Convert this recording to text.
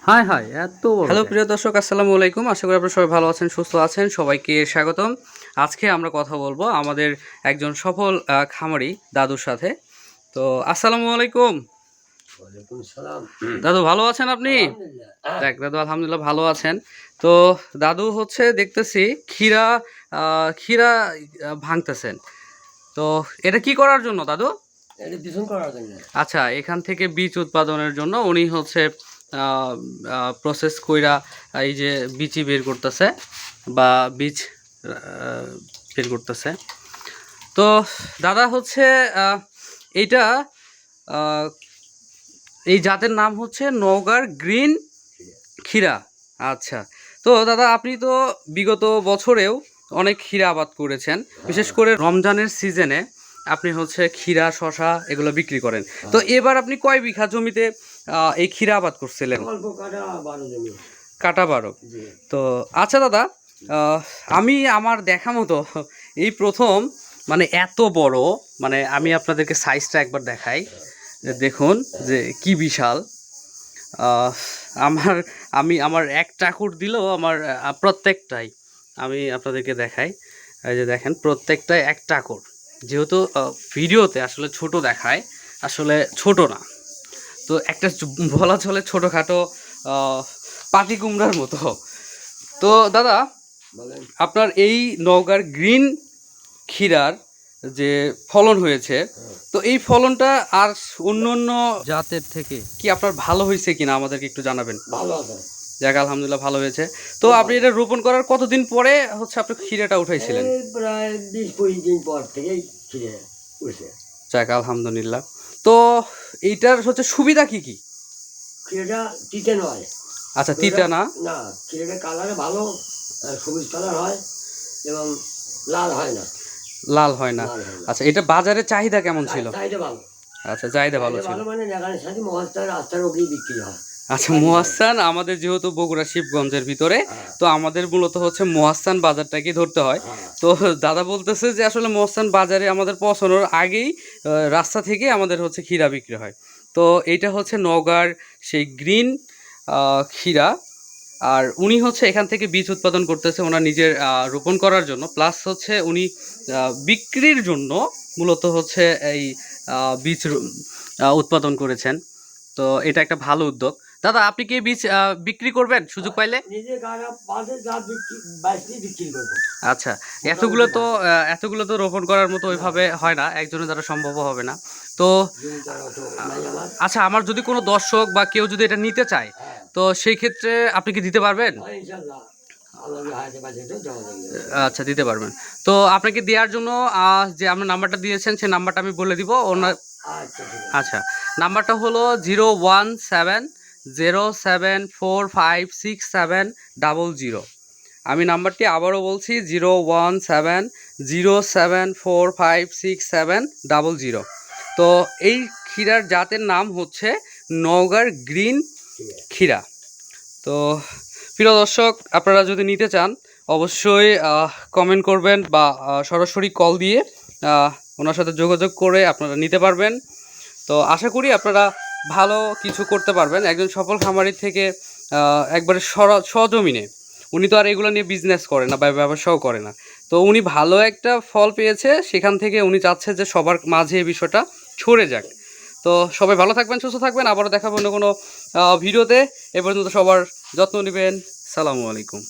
High high এত বড় hello কেন? প্রিয় দর্শক, আসসালামু আলাইকুম। আশা করি আপনারা সবাই ভালো আছেন, সুস্থ আছেন। সবাইকে স্বাগতম। আজকে আমরা কথা বলবো আমাদের একজন সফল খামারি দাদুর সাথে। তো আসসালামু আলাইকুম ওয়ালাইকুম সালাম। দাদু, ভালো আছেন আপনি? আলহামদুলিল্লাহ। দেখ দাদু, আলহামদুলিল্লাহ ভালো আছেন। তো দাদু হচ্ছে দেখতেছি ক্ষীরা ক্ষীরা ভাঙতেছেন। তো এটা কি করার জন্য দাদু? এটা পিছন করার জন্য। আচ্ছা, এখান থেকে বীজ উৎপাদনের জন্য উনি হচ্ছে প্রসেস কইরা এই যে বীজই বের করতেছে বা বীজ বের করতেছে। তো দাদা হচ্ছে এইটা আহ, এই জাতের নাম হচ্ছে নওগাঁর গ্রিন ক্ষীরা। আচ্ছা, তো দাদা আপনি তো বিগত বছরেও অনেক ক্ষীরা আবাদ করেছেন, বিশেষ করে রমজানের সিজনে আপনি হচ্ছে ক্ষীরা, শশা এগুলো বিক্রি করেন। তো এবার আপনি কয় বিঘা জমিতে এই ক্ষীরা আবাদ করছিলেন? অল্প কাটা 12 জমি। কাটা 12। জি। তো আচ্ছা দাদা, আমি আমার দেখা মতো এই প্রথম মানে এত বড়, মানে আমি আপনাদেরকে সাইজটা একবার দেখাই, যে দেখুন যে কি বিশাল। আহ, আমার আমার এক চাকুর দিলেও আমার প্রত্যেকটাই আমি আপনাদেরকে দেখাই। এই যে দেখেন, প্রত্যেকটাই এক চাকুর। যেহেতু ভিডিওতে আসলে ছোট দেখায়, আসলে ছোট না। তো একটা বলা চলে ছোটোখাটো পাতি কুমড়ার মতো। তো দাদা, বলেন। আপনার এই নওগাঁর গ্রিন ক্ষীরার যে ফলন হয়েছে, তো এই ফলনটা আর অন্য অন্য জাতের থেকে কি আপনার ভালো হয়েছে কিনা আমাদেরকে একটু জানাবেন। ভালো আছে। যাক, আলহামদুলিল্লাহ ভালো হয়েছে। তো আপনি এটা রোপণ করার কতদিন পরে হচ্ছে আপনি ক্ষীরাটা উঠাইছিলেন? এই প্রায় 20-25 দিন পর থেকেই ছিঁড়ে উঠছে। যাক, আলহামদুলিল্লাহ। তো এইটার হচ্ছে সুবিধা কি কি? ক্ষীরেটা তিতে নয়। আচ্ছা, তিতা না? না, ক্ষীরেটা কালারে ভালো, সবুজ কালার হয় এবং লাল হয় না। লাল হয় না। লাল হয় না। আচ্ছা, এটা বাজারে চাহিদা কেমন ছিল? চাহিদা ভালো। আচ্ছা, চাহিদা ভালো ছিল। ভালো মানে নেগানের সাথে মহাস্তার রাস্তার ওকেই বিক্রি হয়। আচ্ছা, মহাস্থান আমাদের যেহেতু বগুড়া শিবগঞ্জের ভিতরে, তো আমাদের মূলত হচ্ছে মহাস্থান বাজারটাকে ধরতে হয়। তো দাদা বলতেছে যে আসলে মহাস্থান বাজারে আমাদের পৌঁছানোর আগেই রাস্তা থেকে আমাদের হচ্ছে ক্ষীরা বিক্রি হয়। তো এইটা হচ্ছে নওগাঁর সেই গ্রিন ক্ষীরা। আর উনি হচ্ছে এখান থেকে বীজ উৎপাদন করতেছে ওনার নিজের রোপণ করার জন্য, প্লাস হচ্ছে উনি বিক্রির জন্য মূলত হচ্ছে এই বীজ উৎপাদন করেছেন। তো এটা একটা ভালো উদ্যোগ। দাদা, আপনি কি বীজ বিক্রি করবেন সুযোগ পাইলে? নিজে গাড়া বাদে যা বিক্রি বাইরে বিক্রি করবো। আচ্ছা, এতগুলো তো রোপণ করার মতো ওইভাবে হয় না, একজনের দ্বারা সম্ভব হবে না। তো আচ্ছা, আমার যদি কোনো দর্শক বা কেউ যদি এটা নিতে চায়, তো সেই ক্ষেত্রে আপনি কি দিতে পারবেন? আচ্ছা, দিতে পারবেন। তো আপনাকে দেওয়ার জন্য যে আপনার নাম্বারটা দিয়েছেন সেই নাম্বারটা আমি বলে দিব ওনার। আচ্ছা, নাম্বারটা হলো 0170747456700। আমি নাম্বারটি আবারও বলছি, 0170747456700। তো এই ক্ষীরার জাতের নাম হচ্ছে নওগাঁর গ্রিন ক্ষীরা। তো প্রিয় দর্শক, আপনারা যদি নিতে চান অবশ্যই কমেন্ট করবেন বা সরাসরি কল দিয়ে ওনার সাথে যোগাযোগ করে আপনারা নিতে পারবেন। তো আশা করি আপনারা ভালো কিছু করতে পারবেন। একজন সফল খামারি থেকে একবারে সজমিনে, উনি তো আর এগুলো নিয়ে বিজনেস করে না বা ব্যবসাও করে না। তো উনি ভালো একটা ফল পেয়েছে, সেখান থেকে উনি চাচ্ছে যে সবার মাঝে এই বিষয়টা ছড়ে যাক। তো সবাই ভালো থাকবেন, সুস্থ থাকবেন। আবারও দেখাবো অন্য কোনো ভিডিওতে। এ পর্যন্ত সবার যত্ন নেবেন। সালামু আলাইকুম।